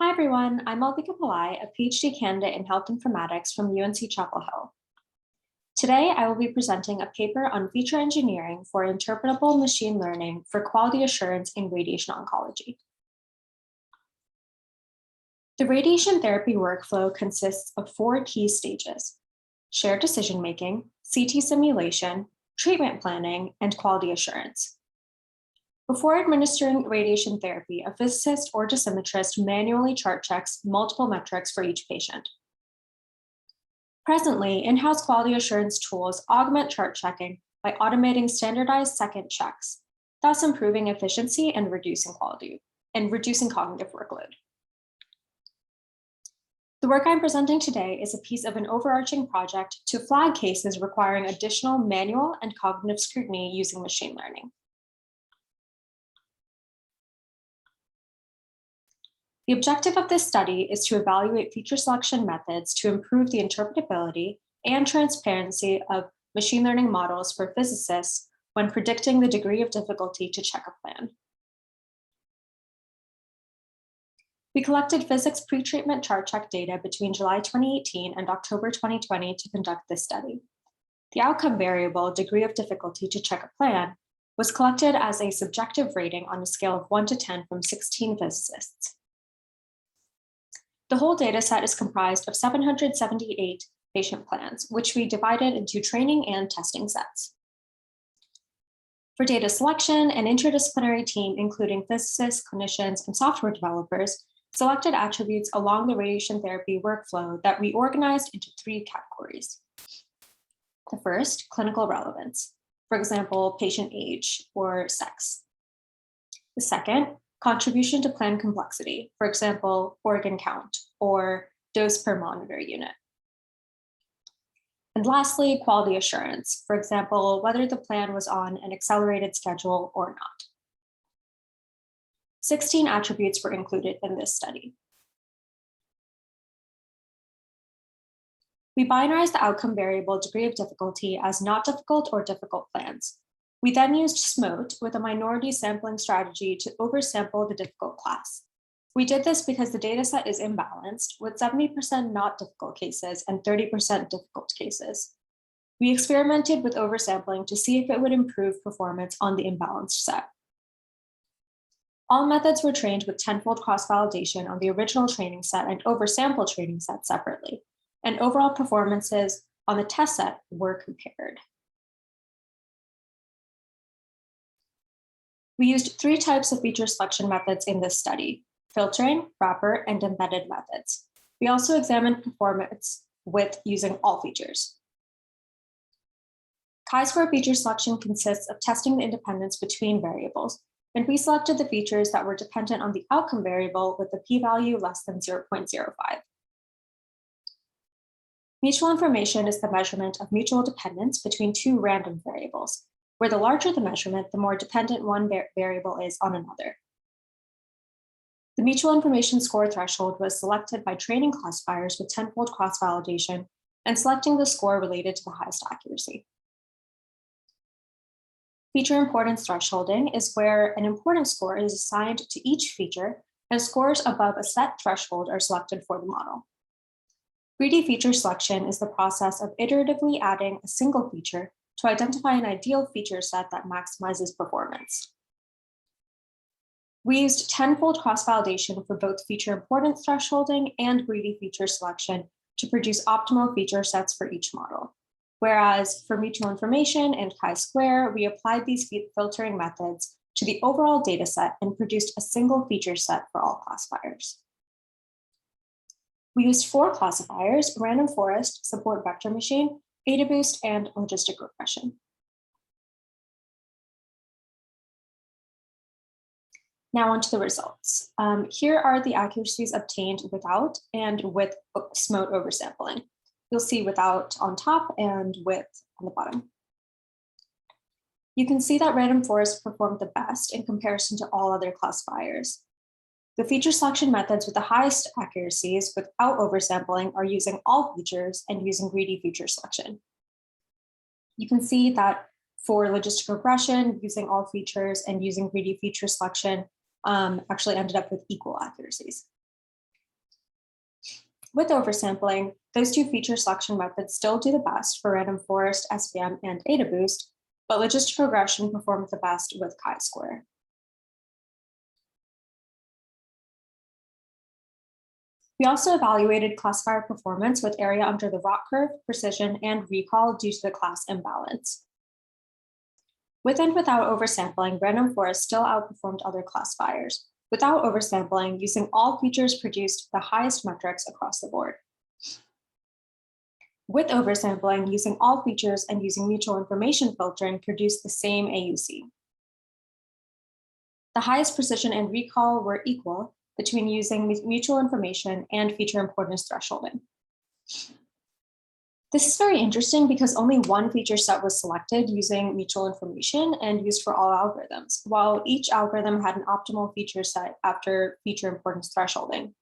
Hi everyone, I'm Malvika Pillai, a PhD candidate in health informatics from UNC Chapel Hill. Today, I will be presenting a paper on feature engineering for interpretable machine learning for quality assurance in radiation oncology. The radiation therapy workflow consists of 4 key stages: shared decision-making, CT simulation, treatment planning, and quality assurance. Before administering radiation therapy, a physicist or dosimetrist manually chart checks multiple metrics for each patient. Presently, in-house quality assurance tools augment chart checking by automating standardized second checks, thus improving efficiency and reducing cognitive workload. The work I'm presenting today is a piece of an overarching project to flag cases requiring additional manual and cognitive scrutiny using machine learning. The objective of this study is to evaluate feature selection methods to improve the interpretability and transparency of machine learning models for physicists when predicting the degree of difficulty to check a plan. We collected physics pretreatment chart check data between July 2018 and October 2020 to conduct this study. The outcome variable, degree of difficulty to check a plan, was collected as a subjective rating on a scale of 1 to 10 from 16 physicists. The whole dataset is comprised of 778 patient plans, which we divided into training and testing sets. For data selection, an interdisciplinary team, including physicists, clinicians, and software developers, selected attributes along the radiation therapy workflow that we organized into 3 categories. The first, clinical relevance, for example, patient age or sex. The second, contribution to plan complexity, for example, organ count or dose per monitor unit. And lastly, quality assurance, for example, whether the plan was on an accelerated schedule or not. 16 attributes were included in this study. We binarized the outcome variable degree of difficulty as not difficult or difficult plans. We then used SMOTE with a minority sampling strategy to oversample the difficult class. We did this because the dataset is imbalanced, with 70% not difficult cases and 30% difficult cases. We experimented with oversampling to see if it would improve performance on the imbalanced set. All methods were trained with tenfold cross-validation on the original training set and oversample training set separately, and overall performances on the test set were compared. We used 3 types of feature selection methods in this study: filtering, wrapper, and embedded methods. We also examined performance with using all features. Chi-square feature selection consists of testing the independence between variables, and we selected the features that were dependent on the outcome variable with a p-value less than 0.05. Mutual information is the measurement of mutual dependence between 2 random variables, where the larger the measurement, the more dependent one variable is on another. The mutual information score threshold was selected by training classifiers with tenfold cross-validation and selecting the score related to the highest accuracy. Feature importance thresholding is where an importance score is assigned to each feature, and scores above a set threshold are selected for the model. Greedy feature selection is the process of iteratively adding a single feature to identify an ideal feature set that maximizes performance. We used tenfold cross-validation for both feature importance thresholding and greedy feature selection to produce optimal feature sets for each model. Whereas for mutual information and chi-square, we applied these filtering methods to the overall data set and produced a single feature set for all classifiers. We used 4 classifiers: random forest, support vector machine, AdaBoost, and logistic regression. Now onto the results. Here are the accuracies obtained without and with SMOTE oversampling. You'll see without on top and with on the bottom. You can see that random forest performed the best in comparison to all other classifiers. The feature selection methods with the highest accuracies without oversampling are using all features and using greedy feature selection. You can see that for logistic regression, using all features and using greedy feature selection actually ended up with equal accuracies. With oversampling, those two feature selection methods still do the best for random forest, SVM, and AdaBoost, but logistic regression performed the best with chi-square. We also evaluated classifier performance with area under the ROC curve, precision, and recall due to the class imbalance. With and without oversampling, random forest still outperformed other classifiers. Without oversampling, using all features produced the highest metrics across the board. With oversampling, using all features and using mutual information filtering produced the same AUC. The highest precision and recall were equal between using mutual information and feature importance thresholding. This is very interesting because only one feature set was selected using mutual information and used for all algorithms, while each algorithm had an optimal feature set after feature importance thresholding.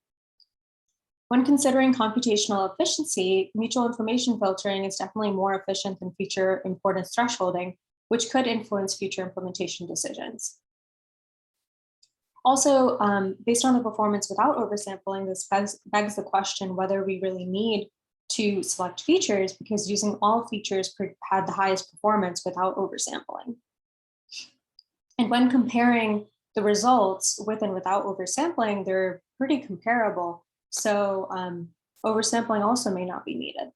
When considering computational efficiency, mutual information filtering is definitely more efficient than feature importance thresholding, which could influence future implementation decisions. Also, based on the performance without oversampling, this begs the question whether we really need to select features, because using all features had the highest performance without oversampling. And when comparing the results with and without oversampling, they're pretty comparable. So oversampling also may not be needed.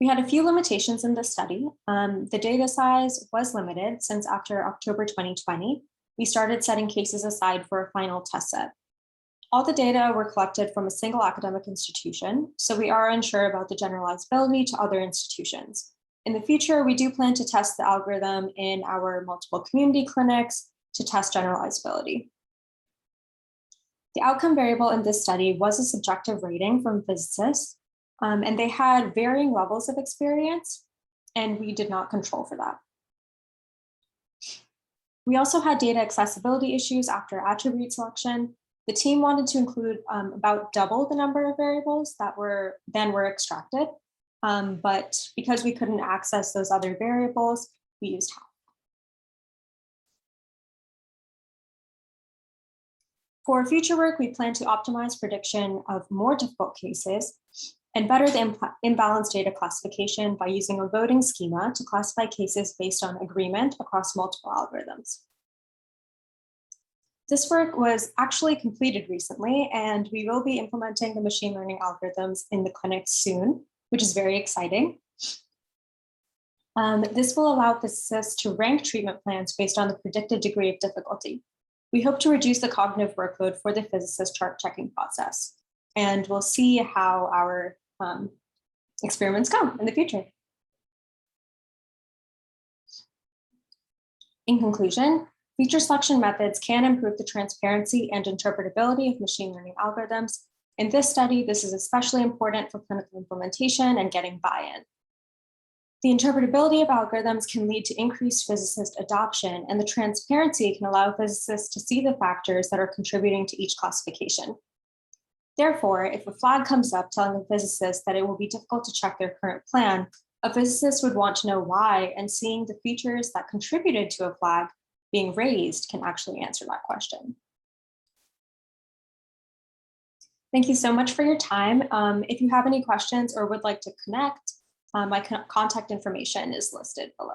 We had a few limitations in this study. The data size was limited since after October 2020, we started setting cases aside for a final test set. All the data were collected from a single academic institution, so we are unsure about the generalizability to other institutions. In the future, we do plan to test the algorithm in our multiple community clinics to test generalizability. The outcome variable in this study was a subjective rating from physicists, and they had varying levels of experience, and we did not control for that. We also had data accessibility issues after attribute selection. The team wanted to include about double the number of variables that were extracted, but because we couldn't access those other variables, we used half. For future work, we plan to optimize prediction of more difficult cases and better the imbalanced data classification by using a voting schema to classify cases based on agreement across multiple algorithms. This work was actually completed recently, and we will be implementing the machine learning algorithms in the clinic soon, which is very exciting. This will allow physicists to rank treatment plans based on the predicted degree of difficulty. We hope to reduce the cognitive workload for the physicist chart checking process, and we'll see how our experiments go in the future. In conclusion, feature selection methods can improve the transparency and interpretability of machine learning algorithms. In this study, this is especially important for clinical implementation and getting buy-in. The interpretability of algorithms can lead to increased physicist adoption, and the transparency can allow physicists to see the factors that are contributing to each classification. Therefore, if a flag comes up telling a physicist that it will be difficult to check their current plan, a physicist would want to know why, and seeing the features that contributed to a flag being raised can actually answer that question. Thank you so much for your time. If you have any questions or would like to connect, my contact information is listed below.